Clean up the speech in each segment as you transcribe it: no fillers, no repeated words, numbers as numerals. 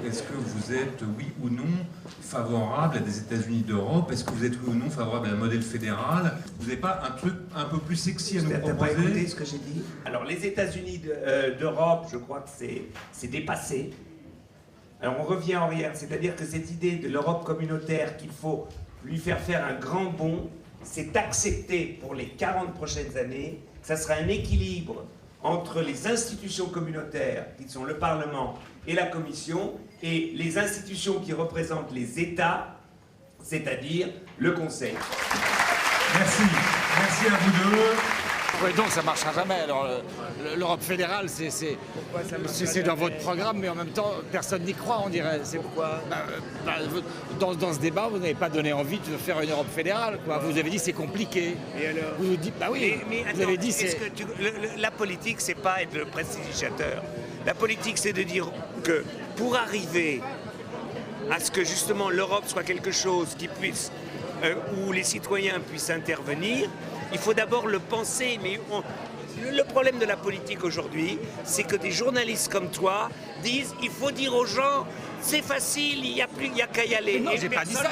Est-ce que vous êtes, oui ou non, favorable à des États-Unis d'Europe? Est-ce que vous êtes, oui ou non, favorable à un modèle fédéral? Vous n'avez pas un truc un peu plus sexy à nous proposer? T'as pas écouté ce que j'ai dit? Alors, les États-Unis d'Europe, je crois que c'est dépassé. Alors, on revient en arrière, c'est-à-dire que cette idée de l'Europe communautaire, qu'il faut lui faire un grand bond, c'est accepté pour les 40 prochaines années. Ça sera un équilibre entre les institutions communautaires, qui sont le Parlement et la Commission, et les institutions qui représentent les États, c'est-à-dire le Conseil. Merci. Merci à vous deux. Oui, donc ça ne marchera jamais. Alors, l'Europe fédérale, c'est dans votre programme, mais en même temps, personne n'y croit, on dirait. Pourquoi? Dans ce débat, vous n'avez pas donné envie de faire une Europe fédérale, quoi. Vous avez dit c'est compliqué. Et alors? Vous dites, bah oui, mais vous avez dit c'est... La politique, c'est pas être le prestidigitateur. La politique, c'est de dire que pour arriver à ce que justement l'Europe soit quelque chose qui puisse, où les citoyens puissent intervenir, il faut d'abord le penser. Mais le problème de la politique aujourd'hui, c'est que des journalistes comme toi disent il faut dire aux gens c'est facile, il n'y a qu'à y aller. Non, j'ai pas dit ça.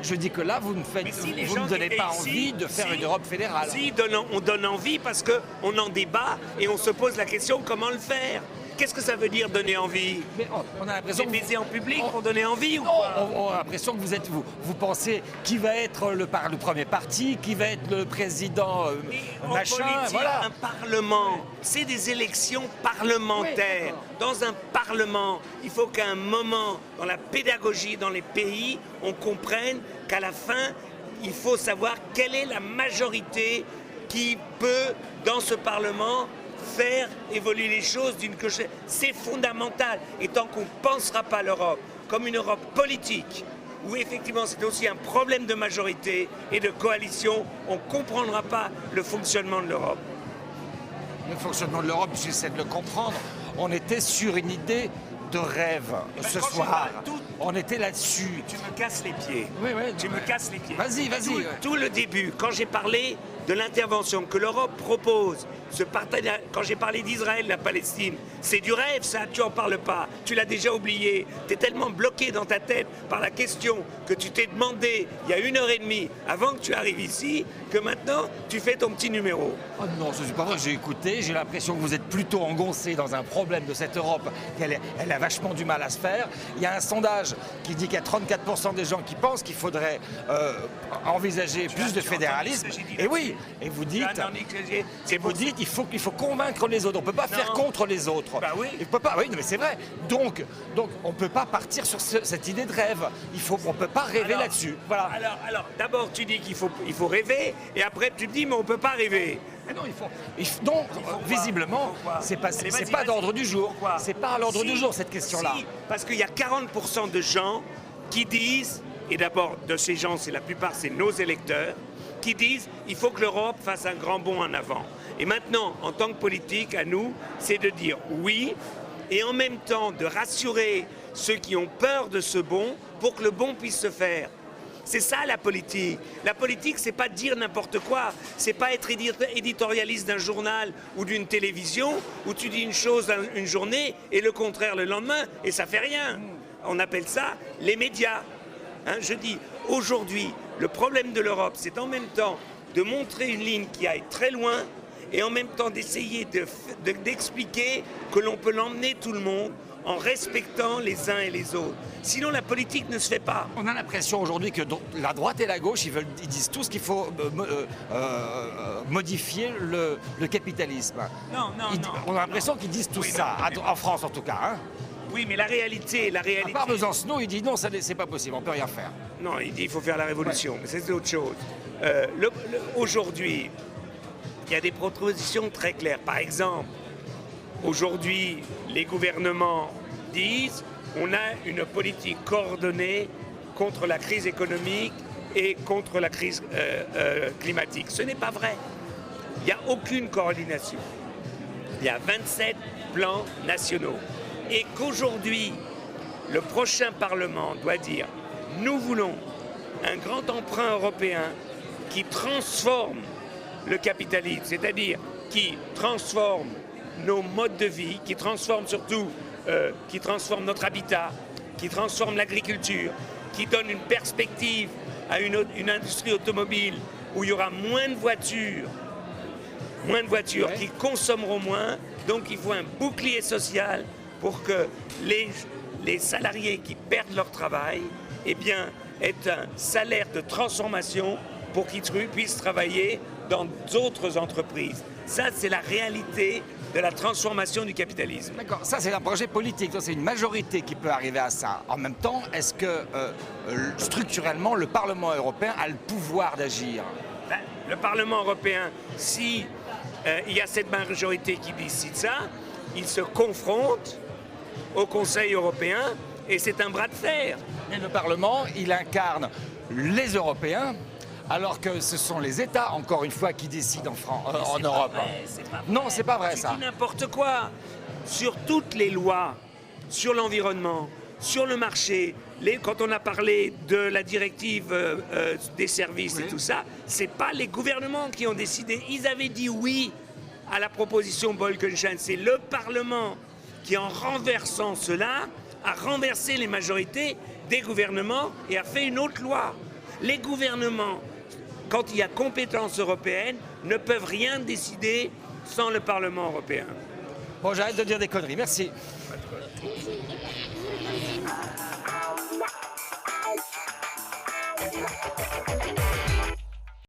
Je dis que là, vous ne donnez pas envie de faire une Europe fédérale. Si, on donne envie parce qu'on en débat et on se pose la question comment le faire. Qu'est-ce que ça veut dire donner envie? Mais on a l'impression que baiser en public pour donner envie ou quoi? On a l'impression que vous pensez qui va être le premier parti, qui va être le président machin. Politique, voilà. Un parlement, c'est des élections parlementaires. Oui, dans un parlement, il faut qu'à un moment, dans la pédagogie, dans les pays, on comprenne qu'à la fin, il faut savoir quelle est la majorité qui peut, dans ce parlement, faire évoluer les choses d'une coche. C'est fondamental. Et tant qu'on ne pensera pas l'Europe comme une Europe politique, où effectivement c'est aussi un problème de majorité et de coalition, on ne comprendra pas le fonctionnement de l'Europe. Le fonctionnement de l'Europe, j'essaie de le comprendre. On était sur une idée de rêve ce soir. On était là-dessus. Tu me casses les pieds. Oui, tu me casses les pieds. Vas-y. Tout le début, quand j'ai parlé de l'intervention que l'Europe propose, ce partenariat, quand j'ai parlé d'Israël, la Palestine, c'est du rêve ça, tu en parles pas, tu l'as déjà oublié, tu es tellement bloqué dans ta tête par la question que tu t'es demandé il y a 1h30 avant que tu arrives ici, que maintenant tu fais ton petit numéro. Oh non, c'est pas vrai, j'ai écouté, j'ai l'impression que vous êtes plutôt engoncé dans un problème de cette Europe, elle a vachement du mal à se faire. Il y a un sondage qui dit qu'il y a 34% des gens qui pensent qu'il faudrait envisager plus de fédéralisme. Et oui, et vous dites, il faut convaincre les autres. On ne peut pas faire contre les autres. Bah oui. Il peut pas. Oui, mais c'est vrai. Donc on ne peut pas partir sur cette idée de rêve. On ne peut pas rêver là-dessus. Voilà. Alors d'abord tu dis qu'il faut rêver, et après tu te dis mais on ne peut pas rêver. Mais non, visiblement, c'est pas d'ordre du jour. C'est pas à l'ordre du jour cette question-là. Si, parce qu'il y a 40% de gens qui disent, et d'abord de ces gens, la plupart c'est nos électeurs, qui disent il faut que l'Europe fasse un grand bond en avant. Et maintenant, en tant que politique, à nous, c'est de dire oui, et en même temps de rassurer ceux qui ont peur de ce bond pour que le bond puisse se faire. C'est ça la politique. La politique, c'est pas dire n'importe quoi. C'est pas être éditorialiste d'un journal ou d'une télévision où tu dis une chose une journée et le contraire le lendemain et ça fait rien. On appelle ça les médias. Je dis, aujourd'hui, le problème de l'Europe, c'est en même temps de montrer une ligne qui aille très loin et en même temps d'essayer d'expliquer que l'on peut l'emmener tout le monde en respectant les uns et les autres. Sinon, la politique ne se fait pas. On a l'impression aujourd'hui que la droite et la gauche, ils disent tous qu'il faut modifier le capitalisme. Non. On a l'impression qu'ils disent tout ça, en France en tout cas. Hein. Oui, mais la réalité... À part Besancenot, il dit non, c'est pas possible, on peut rien faire. Non, il dit qu'il faut faire la révolution, mais c'est autre chose. Aujourd'hui, il y a des propositions très claires. Par exemple, aujourd'hui, les gouvernements disent on a une politique coordonnée contre la crise économique et contre la crise climatique. Ce n'est pas vrai. Il n'y a aucune coordination. Il y a 27 plans nationaux. Et qu'aujourd'hui, le prochain Parlement doit dire nous voulons un grand emprunt européen qui transforme le capitalisme, c'est-à-dire qui transforme nos modes de vie, qui transforme surtout, qui transforme notre habitat, qui transforme l'agriculture, qui donne une perspective à une industrie automobile où il y aura moins de voitures Ouais. qui consommeront moins. Donc il faut un bouclier social pour que les salariés qui perdent leur travail eh bien, aient un salaire de transformation pour qu'ils puissent travailler dans d'autres entreprises. Ça, c'est la réalité de la transformation du capitalisme. D'accord, ça c'est un projet politique, donc c'est une majorité qui peut arriver à ça. En même temps, est-ce que structurellement, le Parlement européen a le pouvoir d'agir? Ben, le Parlement européen, si il y a cette majorité qui décide ça, il se confronte au Conseil européen et c'est un bras de fer. Mais le Parlement, il incarne les Européens, alors que ce sont les États, encore une fois, qui décident en Europe. Non, c'est pas vrai ça. Tu dis n'importe quoi. Sur toutes les lois, sur l'environnement, sur le marché, quand on a parlé de la directive des services et tout ça, c'est pas les gouvernements qui ont décidé. Ils avaient dit oui à la proposition Bolkestein. C'est le Parlement qui, en renversant cela, a renversé les majorités des gouvernements et a fait une autre loi. Les gouvernements, quand il y a compétence européenne, ne peuvent rien décider sans le Parlement européen. Bon, j'arrête de dire des conneries, merci. Thank you.